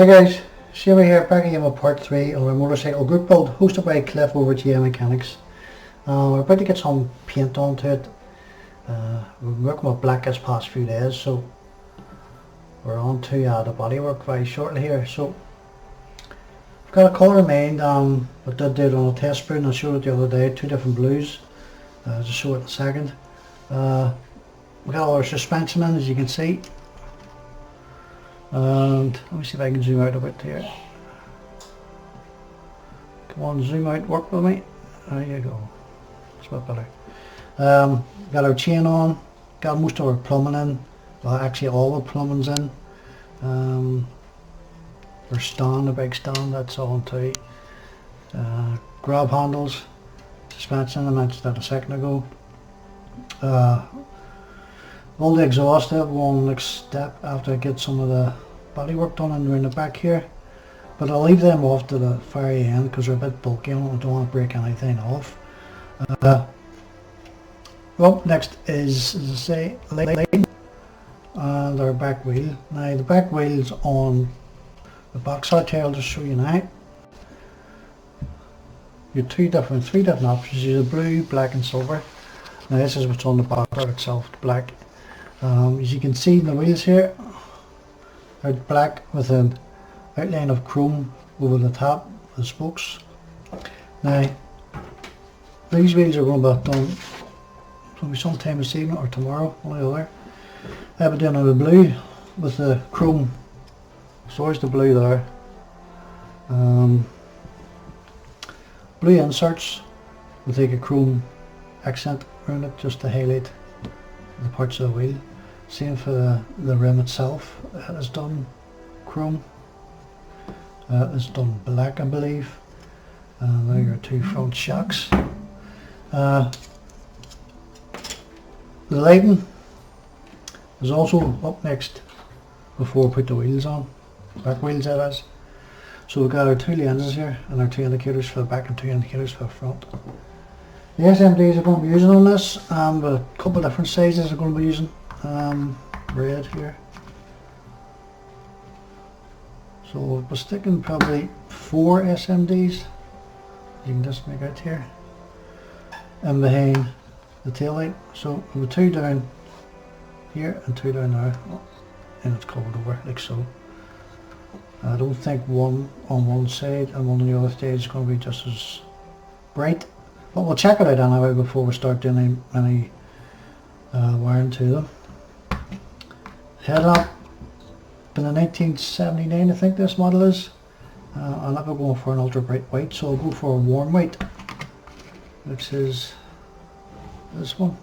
Hi guys, Sammy here, back again with part 3 of our motorcycle group build hosted by Cliff over at GM Mechanics. We're about to get some paint onto it. We've been working with black this past few days, so we're on to the bodywork very shortly here. So we've got a colour in mind. I did do it on a test sprue and I showed it the other day, 2 different blues. Just show it in a second. We've got all our suspension in, as you can see. And let me see if I can zoom out a bit here. Come on, zoom out, work with me. There you go. It's a bit better. Got our chain on, got most of our plumbing in. Well, actually all the plumbing's in. Our stand, the big stand, that's on too. Grab handles, suspension, I mentioned that a second ago. All the exhaust, one next step after I get some of the body work done and around the back here, but I'll leave them off to the very end because they're a bit bulky and I don't want to break anything off. Well, next is, as I say, lighting and our back wheel. Now the back wheel's on the box out here. I'll just show you now. You have 3 different options. You have blue, black and silver. Now this is what's on the box art itself, black. As you can see in the wheels here, are black with an outline of chrome over the top of the spokes. Now these wheels are going to be done maybe sometime this evening or tomorrow, one or the other. I've been doing it with blue with the chrome, so there's the blue there. Blue inserts will take a chrome accent around it just to highlight the parts of the wheel. Same for the rim itself, it is done chrome. It's done black, I believe. There are your 2 front shocks. The lighting is also up next before we put the wheels on, back wheels that is. So we've got our 2 lenses here and our 2 indicators for the back and 2 indicators for the front. The SMDs are going to be using on this, but a couple of different sizes are going to be using. Red here. So we'll be sticking probably 4 SMDs, you can just make out here, and behind the tail light. So we'll have 2 down here and 2 down there, and it's covered over like so. I don't think one on one side and one on the other side is going to be just as bright. But we'll check it out anyway before we start doing any wiring to them. Headlamp, in the 1979 I think this model is. I'm not going for an ultra bright white, so I'll go for a warm white, which is this one.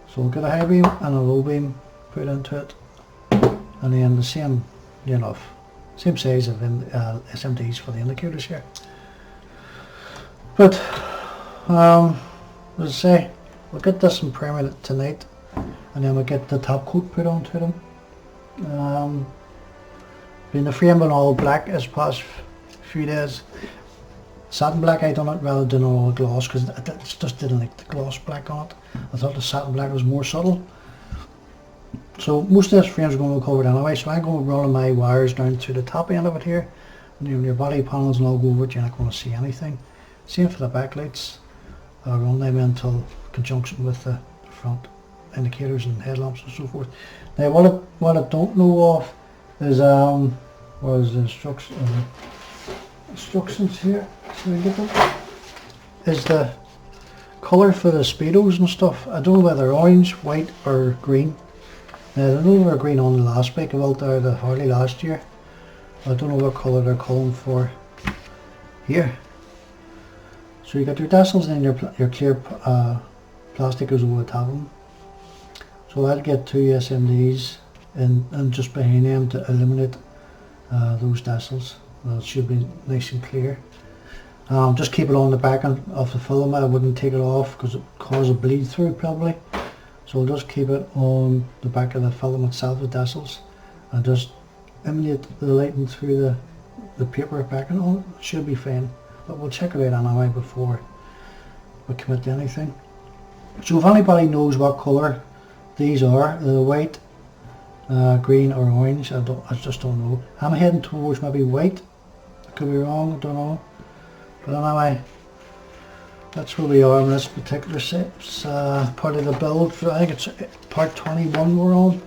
So we'll get a high beam and a low beam put into it, and then the same, same size of SMDs for the indicators here. But as I say, we'll get this in primer tonight, and then we'll get the top coat put onto them. Being the frame been all black this past few days, satin black I done it rather than all gloss because I just didn't like the gloss black on it. I thought the satin black was more subtle. So most of this frame's going to be covered anyway, so I'm going to run my wires down to the top end of it here, and your body panels and all go over it, you're not going to see anything. Same for the backlights. I'll run them into conjunction with the front indicators and headlamps and so forth. Now what I don't know of is what is the instructions here, so we get them, is the colour for the speedos and stuff. I don't know whether orange, white or green. Now I know they were green on the last bike I built out of the Harley last year. I don't know what colour they're calling for here. So you got your tassels and your clear plastic goes over the top of them. So I'll get 2 SMDs and just behind them to eliminate those tassels. It should be nice and clear. Just keep it on the back of the filament. I wouldn't take it off because it causes a bleed through probably. So I'll just keep it on the back of the filament itself, the tassels, and just emulate the lighting through the paper backing on it. It should be fine. But we'll check it out anyway before we commit to anything. So if anybody knows what colour these are, the white, green or orange. I just don't know. I'm heading towards maybe white. I could be wrong, I don't know. But anyway, that's where we are on this particular set. It's part of the build. I think it's part 21 we're on.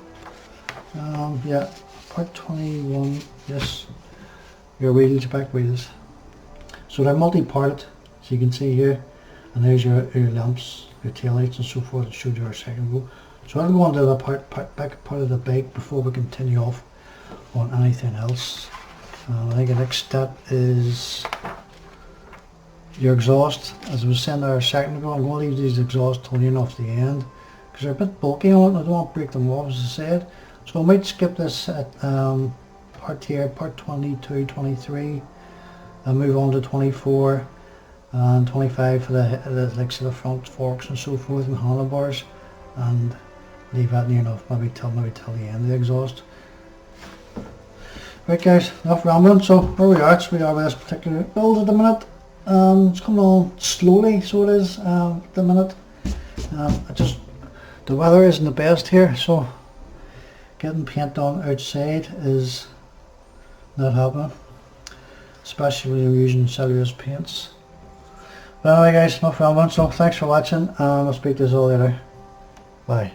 Yeah, part 21, yes. Your wheels, back wheels. So they're multi-parted, as you can see here. And there's your lamps, your tail lights and so forth. It showed you a second ago. So I'll go on to the back part of the bike before we continue off on anything else. I think the next step is your exhaust. As I was saying there a second ago, I'm going to leave these exhausts tuning off the end because they're a bit bulky on it. I don't want to break them off, as I said. So I might skip this at part here, part 22, 23, and move on to 24 and 25 for the likes of the front forks and so forth and handlebars, and leave that near enough maybe till the end of the exhaust. Right guys, enough rambling. So where we are, we are with this particular build at the minute. It's coming on slowly, so it is at the minute. The weather isn't the best here, so getting paint on outside is not happening, especially when you're using cellulose paints. But anyway guys, enough rambling, so thanks for watching, and I'll speak to you all later. Bye.